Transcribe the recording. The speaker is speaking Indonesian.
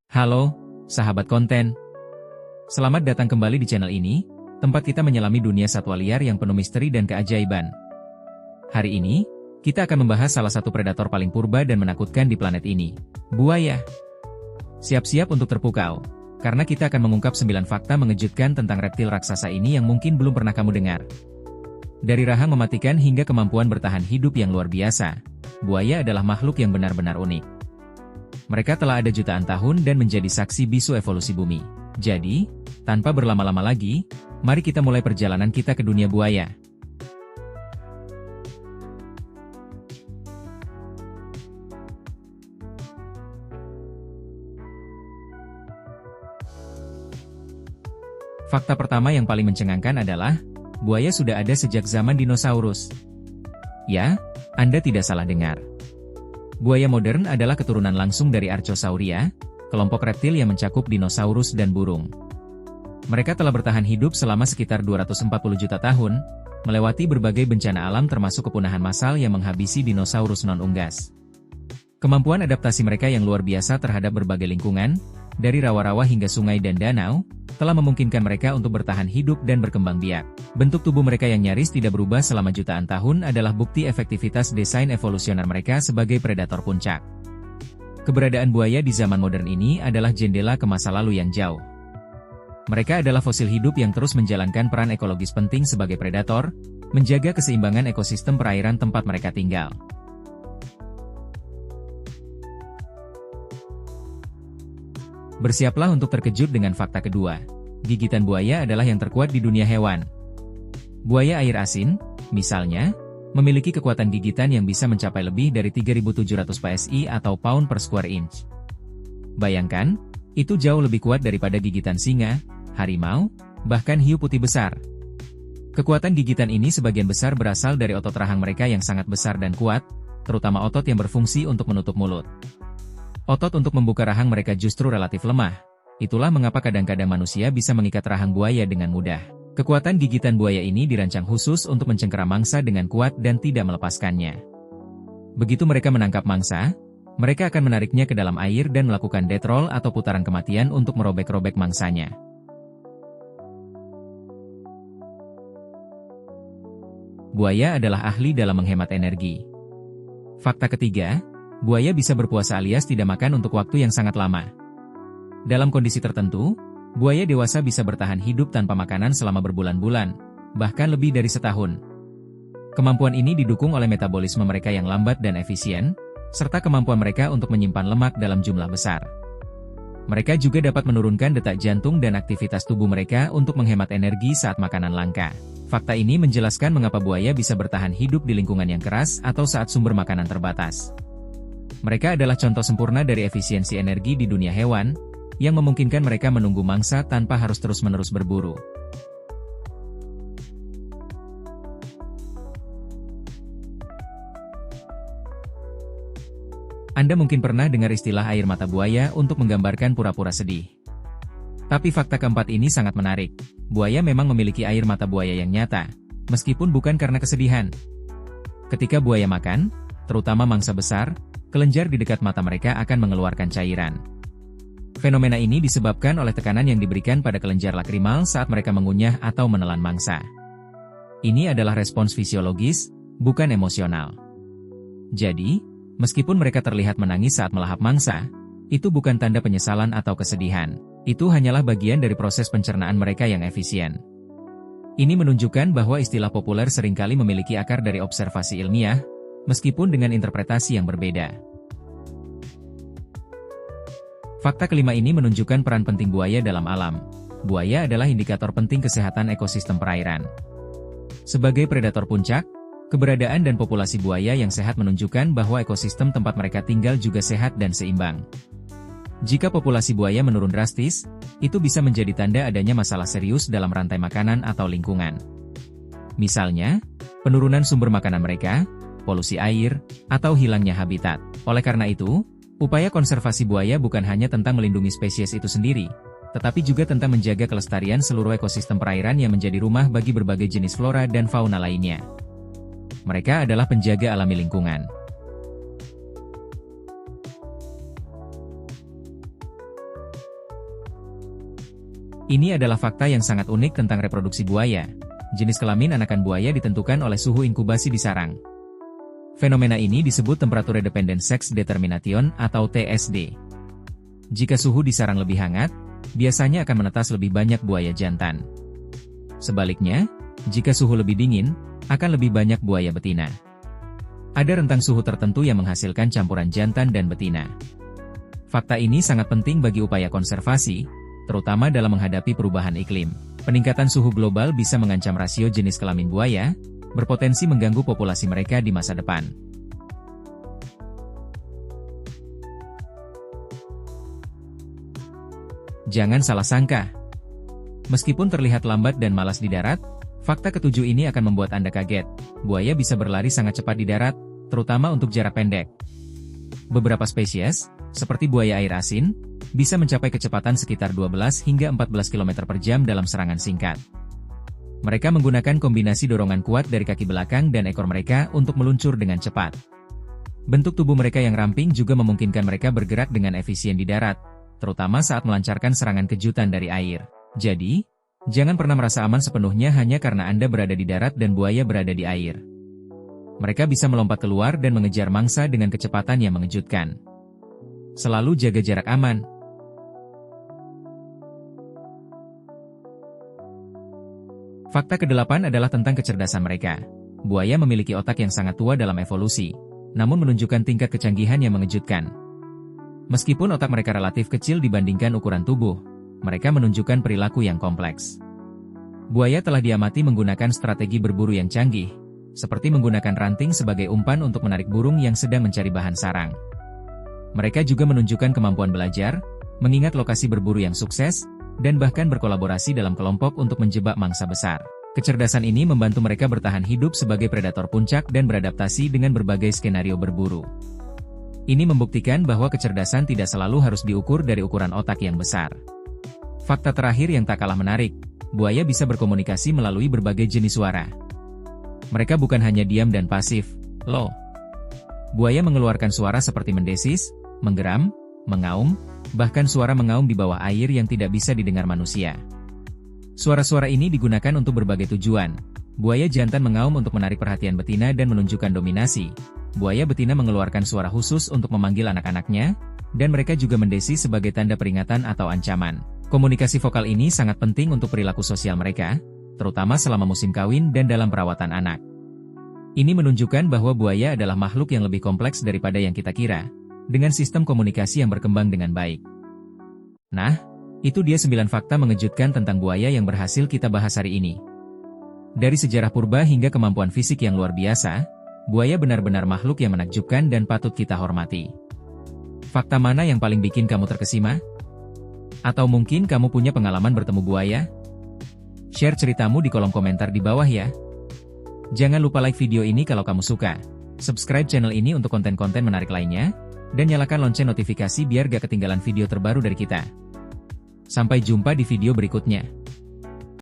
Halo, sahabat konten. Selamat datang kembali di channel ini, tempat kita menyelami dunia satwa liar yang penuh misteri dan keajaiban. Hari ini, kita akan membahas salah satu predator paling purba dan menakutkan di planet ini, buaya. Siap-siap untuk terpukau, karena kita akan mengungkap 9 fakta mengejutkan tentang reptil raksasa ini yang mungkin belum pernah kamu dengar. Dari rahang mematikan hingga kemampuan bertahan hidup yang luar biasa, buaya adalah makhluk yang benar-benar unik. Mereka telah ada jutaan tahun dan menjadi saksi bisu evolusi bumi. Jadi, tanpa berlama-lama lagi, mari kita mulai perjalanan kita ke dunia buaya. Fakta pertama yang paling mencengangkan adalah, buaya sudah ada sejak zaman dinosaurus. Ya, Anda tidak salah dengar. Buaya modern adalah keturunan langsung dari Archosauria, kelompok reptil yang mencakup dinosaurus dan burung. Mereka telah bertahan hidup selama sekitar 240 juta tahun, melewati berbagai bencana alam termasuk kepunahan massal yang menghabisi dinosaurus non-unggas. Kemampuan adaptasi mereka yang luar biasa terhadap berbagai lingkungan, dari rawa-rawa hingga sungai dan danau, telah memungkinkan mereka untuk bertahan hidup dan berkembang biak. Bentuk tubuh mereka yang nyaris tidak berubah selama jutaan tahun adalah bukti efektivitas desain evolusioner mereka sebagai predator puncak. Keberadaan buaya di zaman modern ini adalah jendela ke masa lalu yang jauh. Mereka adalah fosil hidup yang terus menjalankan peran ekologis penting sebagai predator, menjaga keseimbangan ekosistem perairan tempat mereka tinggal. Bersiaplah untuk terkejut dengan fakta kedua. Gigitan buaya adalah yang terkuat di dunia hewan. Buaya air asin, misalnya, memiliki kekuatan gigitan yang bisa mencapai lebih dari 3.700 psi atau pound per square inch. Bayangkan, itu jauh lebih kuat daripada gigitan singa, harimau, bahkan hiu putih besar. Kekuatan gigitan ini sebagian besar berasal dari otot rahang mereka yang sangat besar dan kuat, terutama otot yang berfungsi untuk menutup mulut. Otot untuk membuka rahang mereka justru relatif lemah. Itulah mengapa kadang-kadang manusia bisa mengikat rahang buaya dengan mudah. Kekuatan gigitan buaya ini dirancang khusus untuk mencengkera mangsa dengan kuat dan tidak melepaskannya. Begitu mereka menangkap mangsa, mereka akan menariknya ke dalam air dan melakukan death roll atau putaran kematian untuk merobek-robek mangsanya. Buaya adalah ahli dalam menghemat energi. Fakta ketiga, buaya bisa berpuasa alias tidak makan untuk waktu yang sangat lama. Dalam kondisi tertentu, buaya dewasa bisa bertahan hidup tanpa makanan selama berbulan-bulan, bahkan lebih dari setahun. Kemampuan ini didukung oleh metabolisme mereka yang lambat dan efisien, serta kemampuan mereka untuk menyimpan lemak dalam jumlah besar. Mereka juga dapat menurunkan detak jantung dan aktivitas tubuh mereka untuk menghemat energi saat makanan langka. Fakta ini menjelaskan mengapa buaya bisa bertahan hidup di lingkungan yang keras atau saat sumber makanan terbatas. Mereka adalah contoh sempurna dari efisiensi energi di dunia hewan, yang memungkinkan mereka menunggu mangsa tanpa harus terus-menerus berburu. Anda mungkin pernah dengar istilah air mata buaya untuk menggambarkan pura-pura sedih. Tapi fakta keempat ini sangat menarik. Buaya memang memiliki air mata buaya yang nyata, meskipun bukan karena kesedihan. Ketika buaya makan, terutama mangsa besar, kelenjar di dekat mata mereka akan mengeluarkan cairan. Fenomena ini disebabkan oleh tekanan yang diberikan pada kelenjar lakrimal saat mereka mengunyah atau menelan mangsa. Ini adalah respons fisiologis, bukan emosional. Jadi, meskipun mereka terlihat menangis saat melahap mangsa, itu bukan tanda penyesalan atau kesedihan. Itu hanyalah bagian dari proses pencernaan mereka yang efisien. Ini menunjukkan bahwa istilah populer seringkali memiliki akar dari observasi ilmiah, meskipun dengan interpretasi yang berbeda. Fakta kelima ini menunjukkan peran penting buaya dalam alam. Buaya adalah indikator penting kesehatan ekosistem perairan. Sebagai predator puncak, keberadaan dan populasi buaya yang sehat menunjukkan bahwa ekosistem tempat mereka tinggal juga sehat dan seimbang. Jika populasi buaya menurun drastis, itu bisa menjadi tanda adanya masalah serius dalam rantai makanan atau lingkungan. Misalnya, penurunan sumber makanan mereka, polusi air, atau hilangnya habitat. Oleh karena itu, upaya konservasi buaya bukan hanya tentang melindungi spesies itu sendiri, tetapi juga tentang menjaga kelestarian seluruh ekosistem perairan yang menjadi rumah bagi berbagai jenis flora dan fauna lainnya. Mereka adalah penjaga alami lingkungan. Ini adalah fakta yang sangat unik tentang reproduksi buaya. Jenis kelamin anakan buaya ditentukan oleh suhu inkubasi di sarang. Fenomena ini disebut Temperature Dependent Sex Determination atau TSD. Jika suhu di sarang lebih hangat, biasanya akan menetas lebih banyak buaya jantan. Sebaliknya, jika suhu lebih dingin, akan lebih banyak buaya betina. Ada rentang suhu tertentu yang menghasilkan campuran jantan dan betina. Fakta ini sangat penting bagi upaya konservasi, terutama dalam menghadapi perubahan iklim. Peningkatan suhu global bisa mengancam rasio jenis kelamin buaya, berpotensi mengganggu populasi mereka di masa depan. Jangan salah sangka. Meskipun terlihat lambat dan malas di darat, fakta ketujuh ini akan membuat Anda kaget. Buaya bisa berlari sangat cepat di darat, terutama untuk jarak pendek. Beberapa spesies, seperti buaya air asin, bisa mencapai kecepatan sekitar 12 hingga 14 km per jam dalam serangan singkat. Mereka menggunakan kombinasi dorongan kuat dari kaki belakang dan ekor mereka untuk meluncur dengan cepat. Bentuk tubuh mereka yang ramping juga memungkinkan mereka bergerak dengan efisien di darat, terutama saat melancarkan serangan kejutan dari air. Jadi, jangan pernah merasa aman sepenuhnya hanya karena Anda berada di darat dan buaya berada di air. Mereka bisa melompat keluar dan mengejar mangsa dengan kecepatan yang mengejutkan. Selalu jaga jarak aman. Fakta ke-8 adalah tentang kecerdasan mereka. Buaya memiliki otak yang sangat tua dalam evolusi, namun menunjukkan tingkat kecanggihan yang mengejutkan. Meskipun otak mereka relatif kecil dibandingkan ukuran tubuh, mereka menunjukkan perilaku yang kompleks. Buaya telah diamati menggunakan strategi berburu yang canggih, seperti menggunakan ranting sebagai umpan untuk menarik burung yang sedang mencari bahan sarang. Mereka juga menunjukkan kemampuan belajar, mengingat lokasi berburu yang sukses, dan bahkan berkolaborasi dalam kelompok untuk menjebak mangsa besar. Kecerdasan ini membantu mereka bertahan hidup sebagai predator puncak dan beradaptasi dengan berbagai skenario berburu. Ini membuktikan bahwa kecerdasan tidak selalu harus diukur dari ukuran otak yang besar. Fakta terakhir yang tak kalah menarik, buaya bisa berkomunikasi melalui berbagai jenis suara. Mereka bukan hanya diam dan pasif, loh. Buaya mengeluarkan suara seperti mendesis, menggeram, mengaum, bahkan suara mengaum di bawah air yang tidak bisa didengar manusia. Suara-suara ini digunakan untuk berbagai tujuan. Buaya jantan mengaum untuk menarik perhatian betina dan menunjukkan dominasi. Buaya betina mengeluarkan suara khusus untuk memanggil anak-anaknya, dan mereka juga mendesis sebagai tanda peringatan atau ancaman. Komunikasi vokal ini sangat penting untuk perilaku sosial mereka, terutama selama musim kawin dan dalam perawatan anak. Ini menunjukkan bahwa buaya adalah makhluk yang lebih kompleks daripada yang kita kira, dengan sistem komunikasi yang berkembang dengan baik. Nah, itu dia 9 fakta mengejutkan tentang buaya yang berhasil kita bahas hari ini. Dari sejarah purba hingga kemampuan fisik yang luar biasa, buaya benar-benar makhluk yang menakjubkan dan patut kita hormati. Fakta mana yang paling bikin kamu terkesima? Atau mungkin kamu punya pengalaman bertemu buaya? Share ceritamu di kolom komentar di bawah ya. Jangan lupa like video ini kalau kamu suka. Subscribe channel ini untuk konten-konten menarik lainnya, dan nyalakan lonceng notifikasi biar gak ketinggalan video terbaru dari kita. Sampai jumpa di video berikutnya.